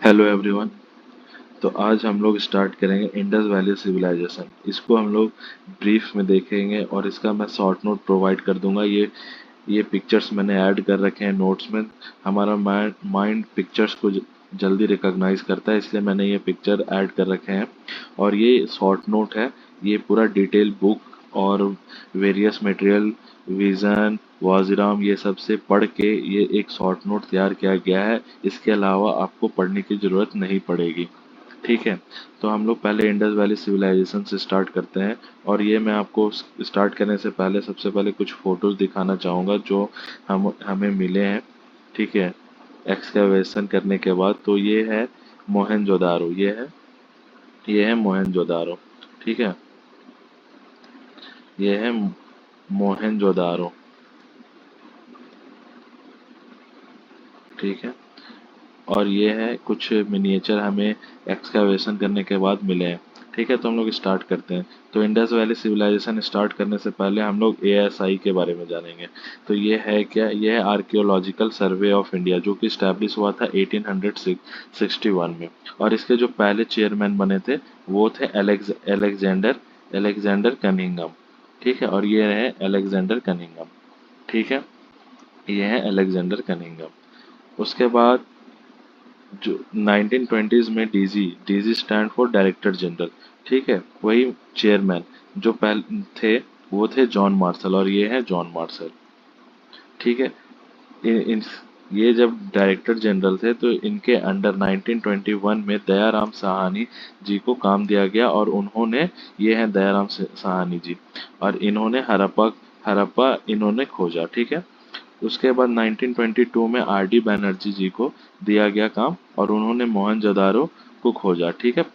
Hello everyone. तो आज हम लोग स्टार्ट करेंगे इंडस वैली सिविलाइजेशन। इसको हम लोग ब्रीफ में देखेंगे और इसका मैं शॉर्ट नोट प्रोवाइड कर दूंगा। ये पिक्चर्स मैंने ऐड कर रखे हैं नोट्स में। हमारा माइंड पिक्चर्स को जल्दी रिकॉग्नाइज करता है, इसलिए मैंने ये पिक्चर ऐड कर रखे हैं। और ये शॉर्ट नोट है। ये पूरा डिटेल बुक और वेरियस मटेरियल, विजन, वाजिराम, ये सब से पढ़ के ये एक शॉर्ट नोट तैयार किया गया है। इसके अलावा आपको पढ़ने की ज़रूरत नहीं पड़ेगी। ठीक है। तो हम लोग पहले इंडस वैली सिविलाइजेशन से स्टार्ट करते हैं। और ये मैं आपको स्टार्ट करने से पहले सबसे पहले कुछ फोटोज दिखाना चाहूँगा जो हम हमें मिले हैं। ठीक है। एक्सकवेशन करने के बाद तो ये है मोहनजोदारो। ये है मोहनजोदारो। ठीक है। ये है मोहनजोदारो। ठीक है। और ये है कुछ मिनिएचर हमें एक्सकवेशन करने के बाद मिले हैं। ठीक है। तो हम लोग स्टार्ट करते हैं। तो इंडस वैली सिविलाइजेशन स्टार्ट करने से पहले हम लोग एएसआई के बारे में जानेंगे। तो ये है क्या? ये है आर्कियोलॉजिकल सर्वे ऑफ इंडिया, जो कि स्टैब्लिश हुआ था 1861 में। और इसके जो पहले चेयरमैन बने थे वो थे एलेक्जेंडर एलेक्जेंडर कनिंघम। ठीक है। और ये रहे एलेक्जेंडर कनिंघम। ठीक है। ये है एलेक्जेंडर कनिंघम। उसके बाद जो 1920s में DG DG stand for director general. ठीक है। वही चेयरमैन जो पहले थे वो थे जॉन मार्शल, और ये है जॉन मार्शल। ठीक है। इन, इन ये जब डायरेक्टर जनरल थे तो इनके अंडर 1921 में दयाराम साहनी जी को काम दिया गया, और उन्होंने, ये है दयाराम साहनी जी, और इन्होंने हड़प्पा हड़प्पा इन्होंने खोजा। ठीक है। उसके बाद 1922 में आर डी बैनर्जी जी को दिया गया काम, और उन्होंने मोहनजोदारो को खोजा। ठीक है।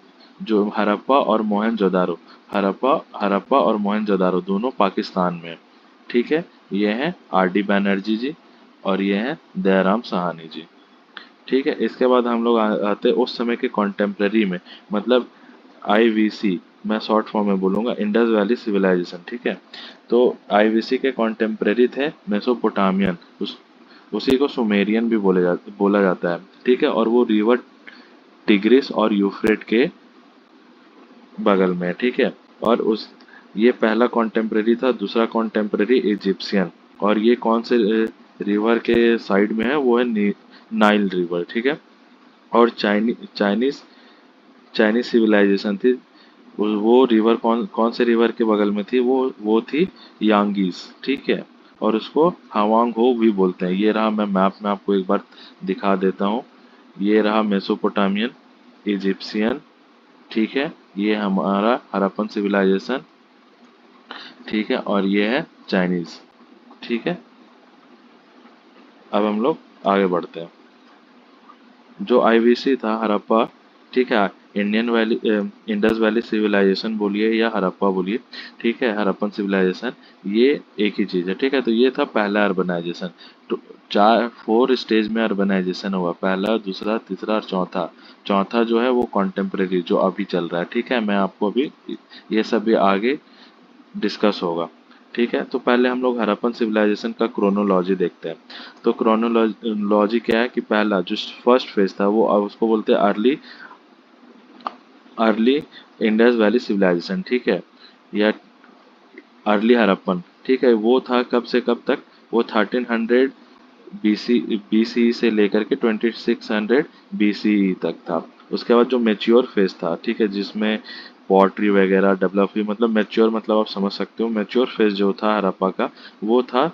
जो हड़प्पा और मोहनजोदारो, हड़प्पा हड़प्पा और मोहनजोदारो दोनों पाकिस्तान में हैं। ठीक है। ये हैं आर डी बैनर्जी जी, और ये हैं दयाराम साहनी जी। ठीक है। इसके बाद हम लोग आते हैं उस समय के कॉन्टेम्प्रेरी में, मतलब आईवीसी, मैं शॉर्ट फॉर्म में बोलूँगा इंडस वैली सिविलाइजेशन। ठीक है। तो आईवीसी के कॉन्टेम्प्रेरी थे मेसोपोटामियन, उसी को सुमेरियन भी बोला जाता है। ठीक है। और वो रिवर टिग्रिस और यूफ्रेट के बगल में है। ठीक है। और उस ये पहला कॉन्टेम्प्रेरी था। दूसरा कॉन्टेम्प्रेरी इजिप्शियन, और ये कौन से रिवर के साइड में है? वो है नाइल रिवर। ठीक है। और चाइनीज चाइनीज सिविलाइजेशन थी। वो रिवर कौन कौन से रिवर के बगल में थी? वो थी यांगीज। ठीक है। और उसको हवांग हो भी बोलते हैं। ये रहा, मैं मैप में आपको एक बार दिखा देता हूँ। ये रहा मेसोपोटामियन, इजिप्शियन। ठीक है। ये हमारा हड़प्पन सिविलाइजेशन। ठीक है। और ये है चाइनीज। ठीक है। अब हम लोग आगे बढ़ते हैं। जो आईवीसी था हड़प्पा, ठीक है, Indian valley Indus valley civilisation बोलिए या हड़प्पा बोलिए। ठीक है। हड़प्पन सिविलाइजेशन, ये एक ही चीज़ है। ठीक है। तो ये था पहला अर्बनाइजेशन। तो चार 4 स्टेज में अर्बनाइजेशन हुआ, पहला, दूसरा, तीसरा और चौथा। चौथा जो है वो कॉन्टेम्प्रेरी, जो अभी चल रहा है। ठीक है। मैं आपको अभी ये सब भी आगे डिस्कस होगा। ठीक है। तो पहले हम लोग हड़प्पन सिविलाइजेशन का क्रोनोलॉजी देखते हैं। तो क्रोनोलॉजी क्या है कि पहला जो फर्स्ट फेज था वो, अब उसको बोलते हैं early early Indus valley civilisation. ठीक है। या अर्ली हड़प्पन। ठीक है। वो था कब से कब तक? वो 1300 बीसी से लेकर के 2600 बीसीई तक था। उसके बाद जो मेच्योर फेज था, ठीक है, जिसमें पॉटरी वगैरह डेवलप हुई, मतलब मेच्योर, मतलब आप समझ सकते हो, मेच्योर फेज जो था हड़प्पा का वो था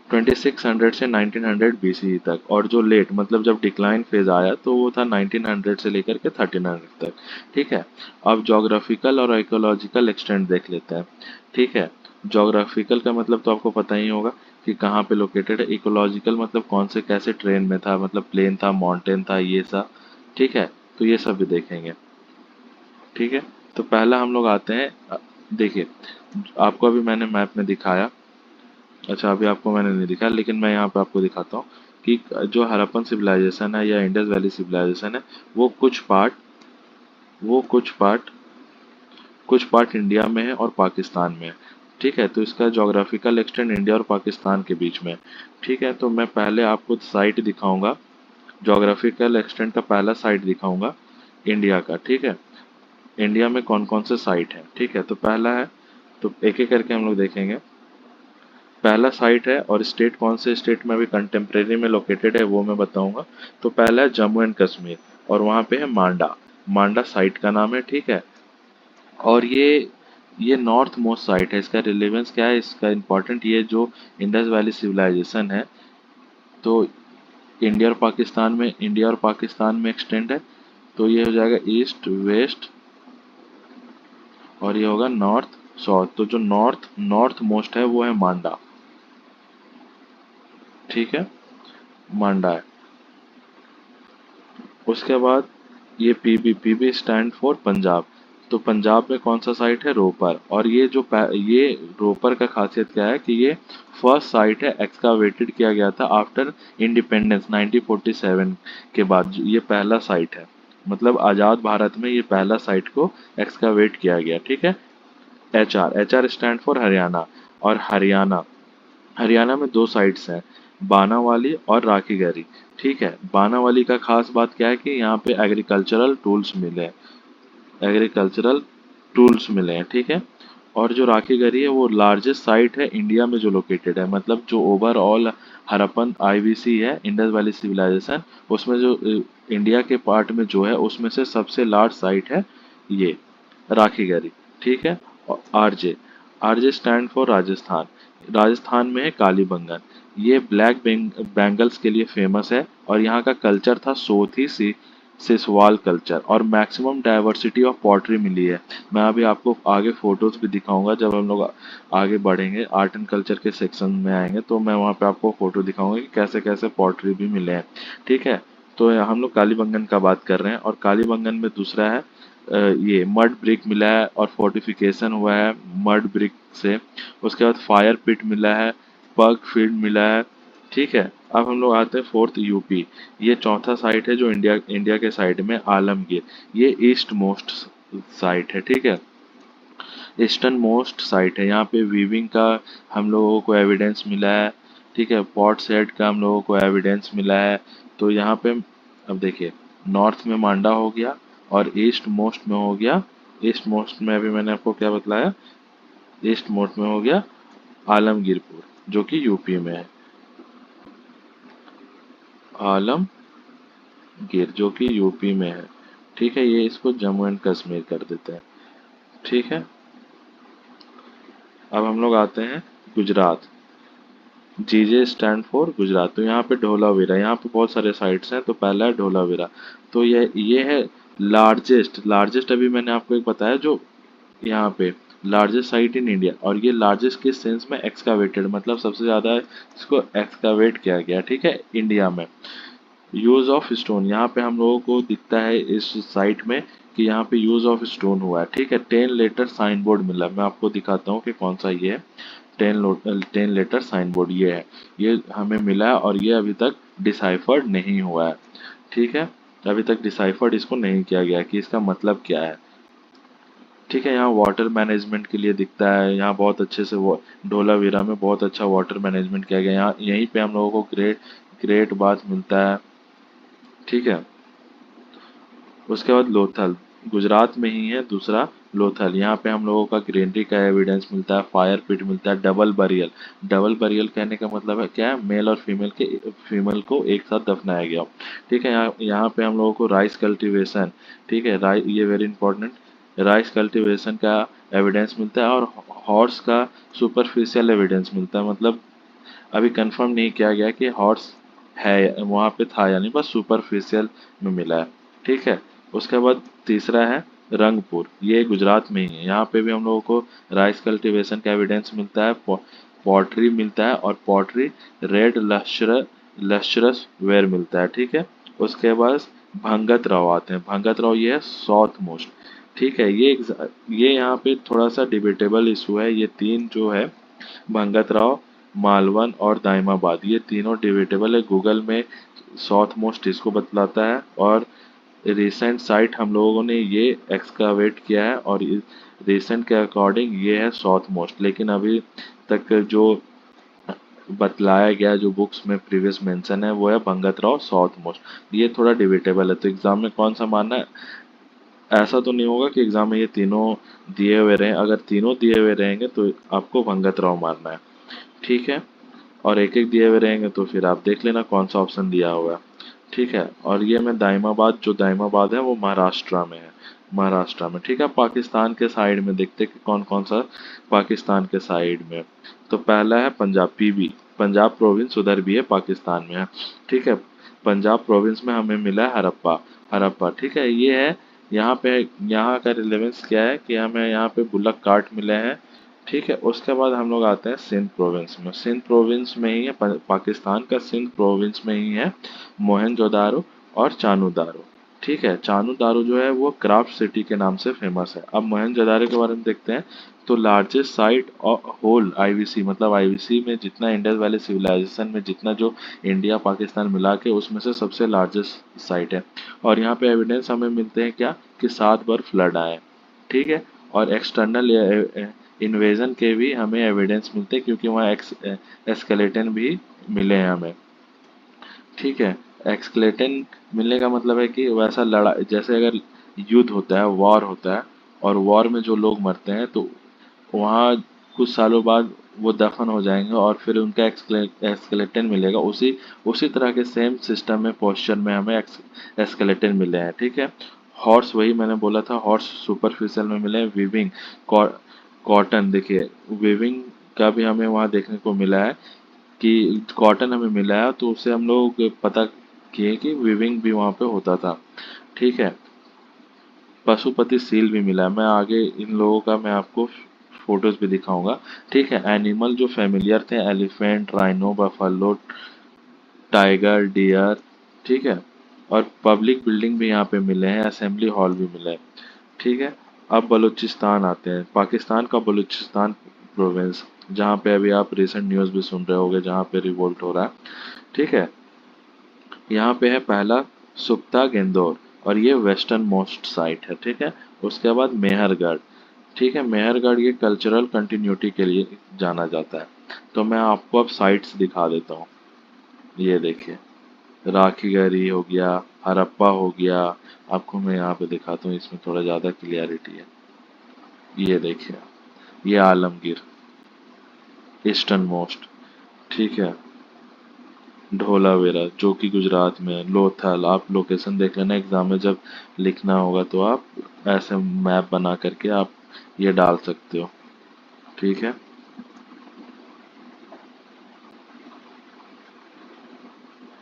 2600 से 1900 बीसीई तक। और जो लेट, मतलब जब डिक्लाइन फेज आया तो वो था 1900 से लेकर के 1300 तक। ठीक है। अब जोग्राफिकल और इकोलॉजिकल एक्सटेंट देख लेते हैं। ठीक है। जोग्राफिकल का मतलब तो आपको पता ही होगा कि कहाँ पे लोकेटेड है। इकोलॉजिकल मतलब कौन से कैसे ट्रेन में था, मतलब प्लेन था, माउंटेन था, ये सब। ठीक है। तो ये सब भी देखेंगे। ठीक है। तो पहला हम लोग आते हैं, देखिए, आपको अभी मैंने मैप में दिखाया। अच्छा, अभी आपको मैंने नहीं दिखाया, लेकिन मैं यहाँ पे आपको दिखाता हूँ कि जो हड़प्पन सिविलाइजेशन है या इंडस वैली सिविलाइजेशन है, वो कुछ पार्ट वो कुछ पार्ट इंडिया में है और पाकिस्तान में है। ठीक है, तो इसका जोग्राफिकल एक्सटेंट इंडिया और पाकिस्तान के बीच में है। ठीक है, तो मैं पहले आपको साइट दिखाऊंगा, जोग्राफिकल एक्सटेंट का पहला साइट दिखाऊंगा इंडिया का। ठीक है, इंडिया में कौन कौन से साइट हैं। ठीक है, तो पहला है, तो एक एक करके हम लोग देखेंगे। पहला साइट है, और स्टेट कौन से स्टेट में अभी कंटेम्प्रेरी में लोकेटेड है वो मैं बताऊंगा। तो पहला है जम्मू एंड कश्मीर, और वहाँ पे है मांडा। मांडा साइट का नाम है। ठीक है, और ये नॉर्थ मोस्ट साइट है। इसका रिलेवेंस क्या है, इसका इम्पोर्टेंट, ये जो इंडस वैली सिविलाइजेशन है, तो इंडिया और पाकिस्तान में एक्सटेंड है। तो ये हो जाएगा ईस्ट वेस्ट, और ये होगा नॉर्थ साउथ। तो जो नॉर्थ नॉर्थ मोस्ट है वो है मांडा। ठीक है, मांडा है। उसके बाद ये पीबी स्टैंड फॉर पंजाब। तो पंजाब में कौन सा साइट है, रोपर। और ये रोपर का खासियत क्या है कि ये फर्स्ट साइट है एक्सकावेटेड किया गया था आफ्टर इंडिपेंडेंस 1947 के बाद। ये पहला साइट है, मतलब आज़ाद भारत में ये पहला साइट को एक्सकावेट किया गया। ठीक है, H R stand for Haryana. और हरियाणा हरियाणा में दो साइट्स हैं, बानावाली और राखीगढ़ी। ठीक है, बानावाली का खास बात क्या है कि यहाँ पे एग्रीकल्चरल टूल्स मिले हैं। ठीक है, और जो राखीगढ़ी है वो लार्जेस्ट साइट है इंडिया में जो लोकेटेड है, मतलब जो ओवरऑल हड़प्पन आईवीसी है, इंडस वैली सिविलाइजेशन, उसमें जो इंडिया के पार्ट में जो है उसमें से सबसे लार्ज साइट है ये राखीगढ़ी। ठीक है, और RJ, RJ stand for Rajasthan. Rajasthan में है कालीबंगन। ये बैंगल्स के लिए फेमस है, और यहाँ का कल्चर था सोथी सी सिसवाल कल्चर, और मैक्सिमम डाइवर्सिटी ऑफ पॉटरी मिली है। मैं अभी आपको आगे फोटोज भी दिखाऊंगा, जब हम लोग आगे बढ़ेंगे आर्ट एंड कल्चर के सेक्शन में आएंगे तो मैं वहाँ पे आपको फोटो दिखाऊंगा कि कैसे कैसे पॉटरी भी मिले हैं। ठीक है, तो हम लोग कालीबंगन का बात कर रहे हैं, और कालीबंगन में दूसरा है ये मड ब्रिक मिला है, और फोर्टिफिकेशन हुआ है मड ब्रिक से। उसके बाद फायर पिट मिला है, पग फील्ड मिला है। ठीक है, अब हम लोग आते हैं फोर्थ यूपी। ये चौथा साइट है जो इंडिया के साइड में, आलमगीर। ये ईस्ट मोस्ट साइट है। ठीक है, ईस्टर्न मोस्ट साइट है। यहाँ पे वीविंग का हम लोगों को एविडेंस मिला है। ठीक है, पॉट सेट का हम लोगों को एविडेंस मिला है। तो यहाँ पे अब देखिए, नॉर्थ में मांडा हो गया, और ईस्ट मोस्ट में हो गया, ईस्ट मोस्ट में अभी मैंने आपको क्या बतलाया, ईस्ट मोस्ट में हो गया आलमगीरपुर, जो कि यूपी में है। आलमगीर जो कि यूपी में है। ठीक है, ये इसको जम्मू एंड कश्मीर कर देते हैं। ठीक है, अब हम लोग आते हैं गुजरात। जीजे स्टैंड फॉर गुजरात। तो यहाँ पे ढोलावीरा, यहाँ पे बहुत सारे साइट्स हैं। तो पहला है ढोलावीरा। तो ये है लार्जेस्ट अभी मैंने आपको एक बताया, जो यहाँ पे लार्जेस्ट साइट इन इंडिया। और ये लार्जेस्ट किस सेंस में, एक्सकावेटेड, मतलब सबसे ज़्यादा इसको एक्सकावेट किया गया। ठीक है, इंडिया में। यूज ऑफ स्टोन, यहाँ पे हम लोगों को दिखता है इस साइट में कि यहाँ पे यूज ऑफ स्टोन हुआ है। ठीक है, 10 लेटर साइन बोर्ड मिला, मैं आपको दिखाता हूँ कि कौन सा ये है। 10 लेटर साइन बोर्ड ये है, ये हमें मिला है, और ये अभी तक डिसाइफर्ड नहीं हुआ है। ठीक है, अभी तक डिसाइफर्ड इसको नहीं किया गया कि इसका मतलब क्या है। ठीक है, यहाँ वाटर मैनेजमेंट के लिए दिखता है, यहाँ बहुत अच्छे से वो ढोलावीरा में बहुत अच्छा वाटर मैनेजमेंट किया गया। यहाँ यहीं पे हम लोगों को ग्रेट ग्रेट बाथ मिलता है। ठीक है, उसके बाद लोथल, गुजरात में ही है दूसरा लोथल। यहाँ पे हम लोगों का ग्रीनरी का एविडेंस मिलता है, फायर पिट मिलता है, डबल बरियल कहने का मतलब है क्या है, मेल और फीमेल को एक साथ दफनाया गया। ठीक है, यहाँ यहाँ पे हम लोगों को राइस कल्टीवेशन, ठीक है, ये वेरी इंपॉर्टेंट, राइस कल्टीवेशन का एविडेंस मिलता है, और हॉर्स का सुपरफिशियल एविडेंस मिलता है, मतलब अभी कंफर्म नहीं किया गया कि हॉर्स है वहाँ पे था या नहीं, बस सुपरफिशियल में मिला है। ठीक है, उसके बाद तीसरा है रंगपुर, ये गुजरात में ही है। यहाँ पे भी हम लोगों को राइस कल्टीवेशन का एविडेंस मिलता है, पॉटरी मिलता है, और पॉटरी रेड लश्रस वेयर मिलता है। ठीक है, उसके बाद भंगत राव आते हैं। भंगत राव ये है साउथ मोस्ट। ठीक है, ये यहाँ पे थोड़ा सा डिबेटेबल इशू है। ये तीन जो है, भंगत राव, मालवन और दाइमाबाद, ये तीनों डिबेटेबल है। गूगल में साउथ मोस्ट इसको बतलाता है, और रिसेंट साइट हम लोगों ने ये एक्सकावेट किया है और रिसेंट के अकॉर्डिंग ये है साउथ मोस्ट, लेकिन अभी तक जो बतलाया गया, जो बुक्स में प्रीवियस मेंशन है, वो है भंगतराव साउथ मोस्ट। ये थोड़ा डिबेटेबल है, तो एग्जाम में कौन सा मानना है, ऐसा तो नहीं होगा कि एग्जाम में ये तीनों दिए हुए रहें। अगर तीनों दिए हुए रहेंगे तो आपको भंगतराव मानना है, ठीक है। और एक एक दिए हुए रहेंगे तो फिर आप देख लेना कौन सा ऑप्शन दिया होगा, ठीक है। और ये मैं दाइमाबाद, जो दाइमाबाद है वो महाराष्ट्र में है, महाराष्ट्र में, ठीक है। पाकिस्तान के साइड में देखते कि कौन कौन सा पाकिस्तान के साइड में। तो पहला है पंजाब, पीबी, पंजाब प्रोविंस उधर भी है, पाकिस्तान में है, ठीक है। पंजाब प्रोविंस में हमें मिला है हड़प्पा, हड़प्पा, ठीक है। ये है यहाँ पे, यहाँ का रिलेवेंस क्या है कि हमें यहाँ पे बुल्लक कार्ट मिले हैं, ठीक है। उसके बाद हम लोग आते हैं सिंध प्रोविंस में। सिंध प्रोविंस में ही है, पाकिस्तान का सिंध प्रोविंस में ही है मोहनजोदारो और चानूदारो, ठीक है। चानूदारो जो है वो क्राफ्ट सिटी के नाम से फेमस है। अब मोहनजोदारो के बारे में देखते हैं। तो लार्जेस्ट साइट होल आईवीसी, मतलब आईवीसी में जितना इंडस वैली सिविलाइजेशन में जितना जो इंडिया पाकिस्तान मिला के, उसमें से सबसे लार्जेस्ट साइट है। और यहाँ पे एविडेंस हमें मिलते हैं क्या, कि 7 बार फ्लड आए, ठीक है। और एक्सटर्नल इन्वेजन के भी हमें एविडेंस मिलते हैं, क्योंकि वहाँ एस्केलेटन भी मिले हैं हमें, ठीक है। एक्सकेलेटन मिलने का मतलब है कि वैसा लड़ा, जैसे अगर युद्ध होता है, वॉर होता है, और वॉर में जो लोग मरते हैं तो वहाँ कुछ सालों बाद वो दफन हो जाएंगे और फिर उनका एक्सकेलेटन मिलेगा, उसी उसी तरह के सेम सिस्टम में, पोस्चर में हमें एक्सकेलेटन मिले हैं, ठीक है। हॉर्स, वही मैंने बोला था, हॉर्स सुपरफिशियल में मिले हैं। वीविंग, कॉटन, देखिए वीविंग का भी हमें वहाँ देखने को मिला है कि कॉटन हमें मिला है, तो उससे हम लोग पता किए कि वीविंग भी वहाँ पे होता था, ठीक है। पशुपति सील भी मिला है, मैं आगे इन लोगों का मैं आपको फोटोज भी दिखाऊंगा, ठीक है। एनिमल जो फेमिलियर थे, elephant, rhino, buffalo, tiger, deer, ठीक है। और पब्लिक बिल्डिंग भी यहाँ पे मिले हैं, असेंबली हॉल भी मिला है, ठीक है। अब बलूचिस्तान आते हैं, पाकिस्तान का बलूचिस्तान प्रोविंस, जहाँ पे अभी आप रिसेंट न्यूज़ भी सुन रहे होगे, जहाँ पे रिवोल्ट हो रहा है, ठीक है। यहाँ पे है पहला सुख्ता गेंदोर, और ये वेस्टर्न मोस्ट साइट है, ठीक है। उसके बाद मेहरगढ़, ठीक है। मेहरगढ़ ये कल्चरल कंटिन्यूटी के लिए जाना जाता है। तो मैं आपको अब साइट्स दिखा देता हूँ, ये देखिए, राखीगढ़ी हो गया, हड़प्पा हो गया। आपको मैं यहाँ पे दिखाता हूँ, इसमें थोड़ा ज़्यादा क्लियरिटी है। ये देखिए, ये आलमगीर, ईस्टर्न मोस्ट, ठीक है। ढोलावेरा जो कि गुजरात में है। लोथल, आप लोकेशन देख लेना, एग्जाम में जब लिखना होगा तो आप ऐसे मैप बना करके आप ये डाल सकते हो, ठीक है।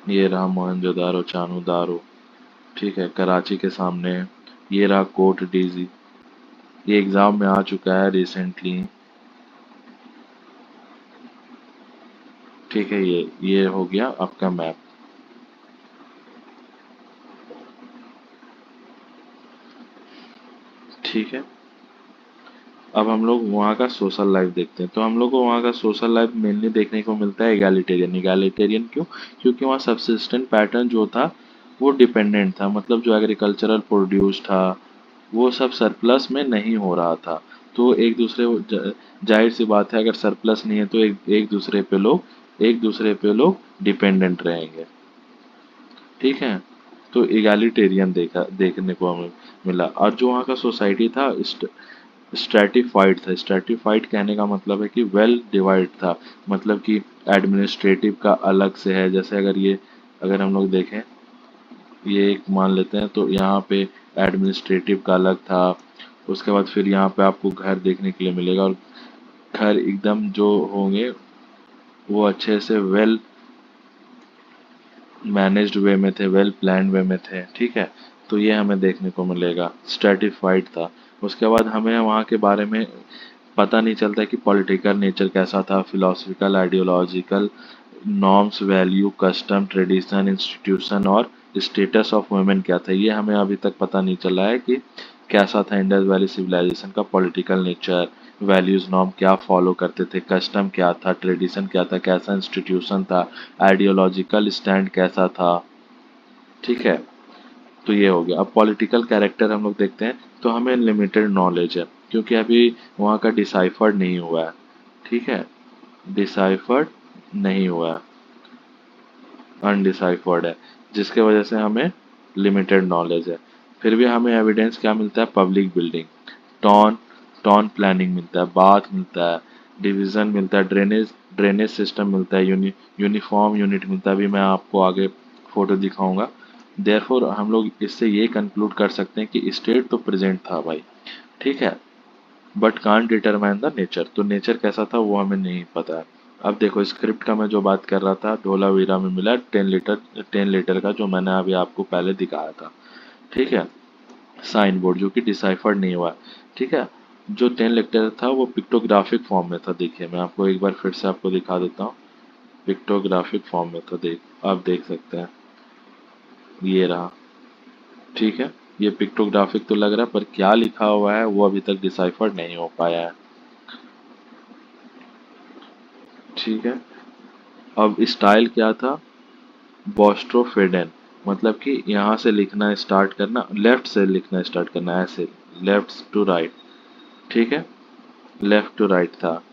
ये रहा मोहनजोदारो, चानूदारो, ठीक है, कराची के सामने है। ये रहा कोट डीजी, ये एग्जाम में आ चुका है रिसेंटली, ठीक है। ये हो गया आपका मैप, ठीक है। अब हम लोग वहाँ का सोशल लाइफ देखते हैं। तो हम लोग को वहाँ का सोशल लाइफ मेनली देखने को मिलता है एगैलिटेरियन। एगैलिटेरियन क्यों? क्योंकि वहाँ सबसिस्टेंट पैटर्न जो था वो डिपेंडेंट था, मतलब जो एग्रीकल्चरल प्रोड्यूस था वो सब सरप्लस में नहीं हो रहा था। तो एक दूसरे जाहिर सी बात है, अगर सरप्लस नहीं है तो एक दूसरे पे लोग डिपेंडेंट रहेंगे, ठीक है। तो इगैलिटेरियन देखने को हमें मिला। और जो वहाँ का सोसाइटी था स्ट्रेटिफाइड था। स्ट्रेटिफाइड कहने का मतलब है कि वेल डिवाइड था, मतलब कि एडमिनिस्ट्रेटिव का अलग से है। जैसे अगर हम लोग देखें, ये एक मान लेते हैं, तो यहाँ पे एडमिनिस्ट्रेटिव का अलग था। उसके बाद फिर यहाँ पे आपको घर देखने के लिए मिलेगा, और घर एकदम जो होंगे वो अच्छे से वेल मैनेज्ड वे में थे, वेल प्लान्ड वे में थे, ठीक है। तो ये हमें देखने को मिलेगा, स्ट्रेटिफाइड था। उसके बाद हमें वहाँ के बारे में पता नहीं चलता कि पॉलिटिकल नेचर कैसा था, philosophical, ideological, norms, value, custom, tradition, institution और स्टेटस ऑफ वुमेन क्या था, ये हमें अभी तक पता नहीं चला है कि कैसा था इंडस वैली सिविलाइजेशन का पॉलिटिकल नेचर, वैल्यूज नॉर्म क्या फॉलो करते थे, कस्टम क्या था, ट्रेडिशन क्या था, कैसा इंस्टीट्यूशन था, आइडियोलॉजिकल स्टैंड कैसा था, ठीक है। तो ये हो गया। अब पॉलिटिकल कैरेक्टर हम लोग देखते हैं, तो हमें लिमिटेड नॉलेज है क्योंकि अभी वहाँ का डिसाइफर्ड नहीं हुआ है। ठीक है, डिसाइफर्ड नहीं हुआ है, अनडिसाइफर्ड है, जिसके वजह से हमें लिमिटेड नॉलेज है। फिर भी हमें एविडेंस क्या मिलता है? Public building, town town planning मिलता है, बाथ मिलता है, डिवीजन मिलता है, ड्रेनेज ड्रेनेज सिस्टम मिलता है, यूनिफॉर्म यूनिट मिलता है। अभी मैं आपको आगे फोटो दिखाऊंगा। देयरफॉर हम लोग इससे ये कंक्लूड कर सकते हैं कि स्टेट तो प्रेजेंट था भाई। ठीक है, but can't determine the nature, तो नेचर कैसा था वो हमें नहीं पता है। अब देखो स्क्रिप्ट का मैं जो बात कर रहा था, धोलावीरा में मिला 10 लीटर का, जो मैंने अभी आपको पहले दिखाया था। ठीक है, साइन बोर्ड जो कि डिसाइफर्ड नहीं हुआ। ठीक है, जो 10 लीटर था वो पिक्टोग्राफिक फॉर्म में था। देखिए मैं आपको एक बार फिर से आपको दिखा देता हूँ। पिक्टोग्राफिक फॉर्म में था, देख आप देख सकते हैं, ये रहा। ठीक है, ये पिक्टोग्राफिक तो लग रहा है, पर क्या लिखा हुआ है वो अभी तक डिसाइफर्ड नहीं हो पाया है। ठीक है, अब स्टाइल क्या था? बॉस्ट्रोफेडेन, मतलब कि यहाँ से लिखना स्टार्ट करना, लेफ्ट से लिखना स्टार्ट करना, ऐसे लेफ्ट टू राइट। ठीक है, लेफ्ट टू राइट था।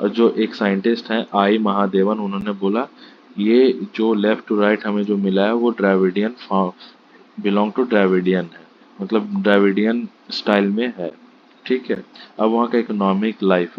और जो एक साइंटिस्ट हैं आई महादेवन, उन्होंने बोला ये जो लेफ्ट टू राइट हमें जो मिला है वो ड्राविडियन बिलोंग टू ड्राविडियन है, मतलब ड्राविडियन स्टाइल में है। ठीक है, अब वहाँ का इकोनॉमिक लाइफ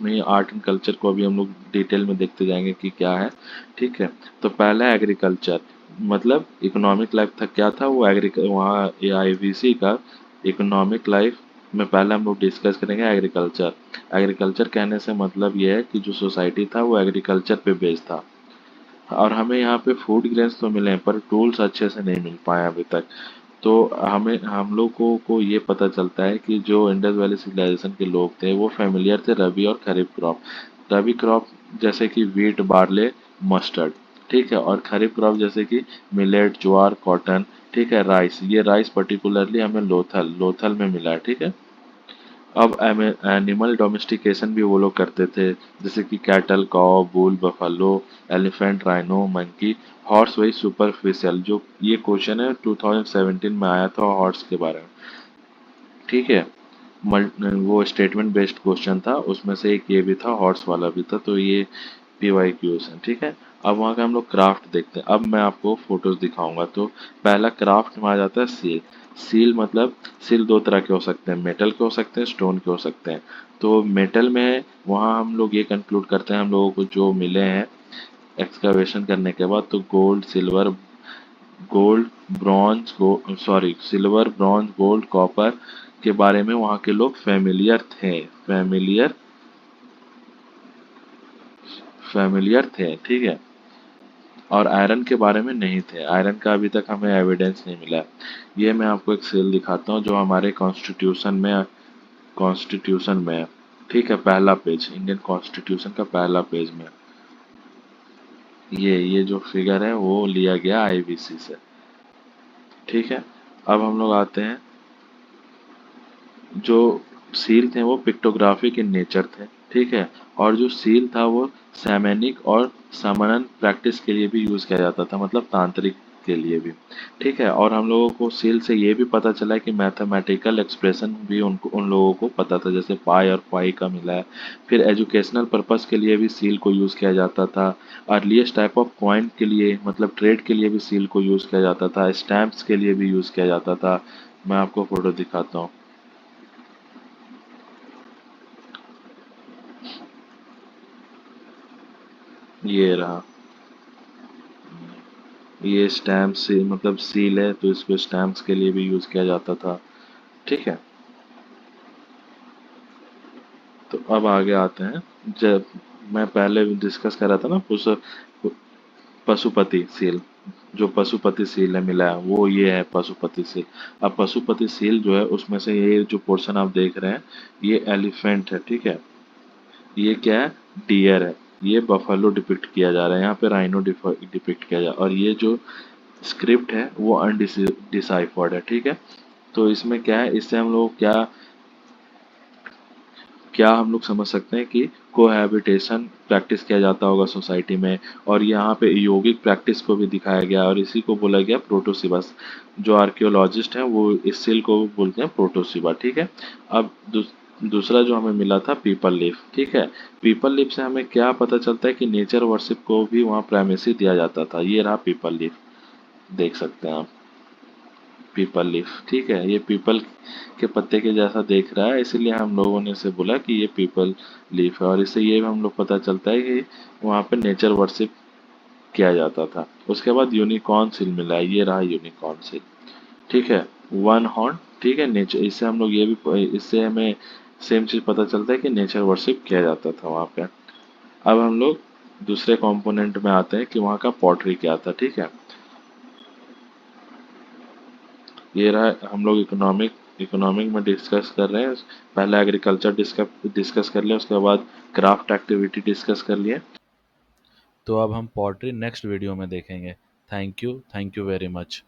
में ही आर्ट एंड कल्चर को अभी हम लोग डिटेल में देखते जाएंगे कि क्या है। ठीक है, तो पहला एग्रीकल्चर, मतलब इकोनॉमिक लाइफ था, क्या था वो वहाँ AIVC का इकोनॉमिक लाइफ में पहले हम लोग डिस्कस करेंगे एग्रीकल्चर। एग्रीकल्चर कहने से मतलब ये है कि जो सोसाइटी था वो एग्रीकल्चर पे बेस्ड था। और हमें यहाँ पे फूड ग्रेन्स तो मिले हैं पर टूल्स अच्छे से नहीं मिल पाए अभी तक। तो हमें हम लोगों को ये पता चलता है कि जो इंडस वैली सिविलाइजेशन के लोग थे वो फेमिलियर थे रबी और खरीफ क्रॉप। रबी क्रॉप जैसे कि वीट, बार्ले, मस्टर्ड। ठीक है, और खरीफ क्रॉप जैसे कि मिलेट, ज्वार, कॉटन। ठीक है, राइस, ये राइस पर्टिकुलरली हमें लोथल लोथल में मिला है। ठीक है, अब एनिमल डोमेस्टिकेशन भी वो लोग करते थे, जैसे कि cattle, cow, bull, buffalo, elephant, rhino, monkey, horse. वही सुपरफिशियल जो ये क्वेश्चन है 2017 में आया था हॉर्स के बारे में। ठीक है, वो स्टेटमेंट बेस्ड क्वेश्चन था, उसमें से एक ये भी था, हॉर्स वाला भी था, तो ये PYQs है। ठीक है, अब वहाँ का हम लोग क्राफ्ट देखते हैं। अब मैं आपको फोटोज दिखाऊंगा। तो पहला क्राफ्ट में आ जाता है सील। सील मतलब सील दो तरह के हो सकते हैं, मेटल के हो सकते हैं, स्टोन के हो सकते हैं। तो मेटल में वहाँ हम लोग ये कंक्लूड करते हैं, हम लोगों को जो मिले हैं एक्सकवेशन करने के बाद, तो gold bronze sorry silver, bronze, gold, copper के बारे में वहाँ के लोग फेमिलियर थे। ठीक है, और आयरन के बारे में नहीं थे। आयरन का अभी तक हमें एविडेंस नहीं मिला है। ये मैं आपको एक सेल दिखाता हूँ जो हमारे कॉन्स्टिट्यूशन में है। ठीक है, पहला पेज, इंडियन कॉन्स्टिट्यूशन का पहला पेज में ये जो फिगर है वो लिया गया IBC से। ठीक है, अब हम लोग आते हैं, जो सील थे वो पिक्टोग्राफिक इन नेचर थे। ठीक है, और जो सील था वो सैमेनिक और समनन प्रैक्टिस के लिए भी यूज किया जाता था, मतलब तांत्रिक के लिए भी। ठीक है, और हम लोगों को सील से ये भी पता चला कि मैथमेटिकल एक्सप्रेशन भी उनको उन लोगों को पता था, जैसे पाई और पाई का मिला है। फिर एजुकेशनल पर्पस के लिए भी सील को यूज किया जाता था। अर्लीस्ट टाइप ऑफ कॉइन के लिए, मतलब ट्रेड के लिए भी सील को यूज किया जाता था, स्टैम्प्स के लिए भी यूज किया जाता था। मैं आपको फोटो दिखाता हूँ, ये रहा। ये स्टैम्प से मतलब सील है, तो इसको स्टैम्प्स के लिए भी यूज किया जाता था। ठीक है, तो अब आगे आते हैं। जब मैं पहले डिस्कस कर रहा था ना पशुपति सील, जो पशुपति सील है मिला है वो ये है पशुपति सील। अब पशुपति सील जो है उसमें से ये जो पोर्शन आप देख रहे हैं ये एलिफेंट है। ठीक है, ये क्या है? डियर है। ये बफेलो डिपिक्ट किया जा रहा है, यहाँ पे राइनो डिपिक्ट किया जा रहा है, और ये जो स्क्रिप्ट है वो अनडिसाइफर्ड है। ठीक है, तो इसमें क्या है, इससे हम लोग क्या क्या हम लोग समझ सकते हैं कि कोहैबिटेशन प्रैक्टिस किया जाता होगा सोसाइटी में, और यहाँ पे यौगिक प्रैक्टिस को भी दिखाया गया और इसी को बोला गया प्रोटोसिबस। जो आर्कियोलॉजिस्ट हैं वो इस सील को बोलते हैं प्रोटोसिबा, ठीक है। अब दूसरा जो हमें मिला था पीपल लीफ, ठीक है। पीपल लीफ से हमें क्या पता चलता है कि नेचर वर्शिप को भी वहाँ प्राइमेसी दिया जाता था। ये रहा पीपल लीफ, देख सकते हैं आप, पीपल लीफ, ठीक है। ये पीपल के पत्ते के जैसा देख रहा है, इसीलिए हम लोगों ने इसे बोला कि ये पीपल लीफ है, और इससे ये भी हम लोग पता चलता है कि वहाँ पे नेचर वर्शिप किया जाता था। उसके बाद यूनिकॉर्न सील मिला है, ये रहा यूनिकॉर्न सील, ठीक है। वन हॉर्न, ठीक है। नेचर, इससे हम लोग ये भी, इससे हमें सेम चीज़ पता चलता है कि नेचर वर्शिप किया जाता था वहाँ पे। अब हम लोग दूसरे कंपोनेंट में आते हैं कि वहाँ का पॉटरी क्या था, ठीक है। ये रहा, हम लोग इकोनॉमिक में डिस्कस कर रहे हैं। पहले एग्रीकल्चर डिस्कस डिस्कस कर लिया, उसके बाद क्राफ्ट एक्टिविटी डिस्कस कर लिए। तो अब हम पॉटरी नेक्स्ट वीडियो में देखेंगे। Thank you very much.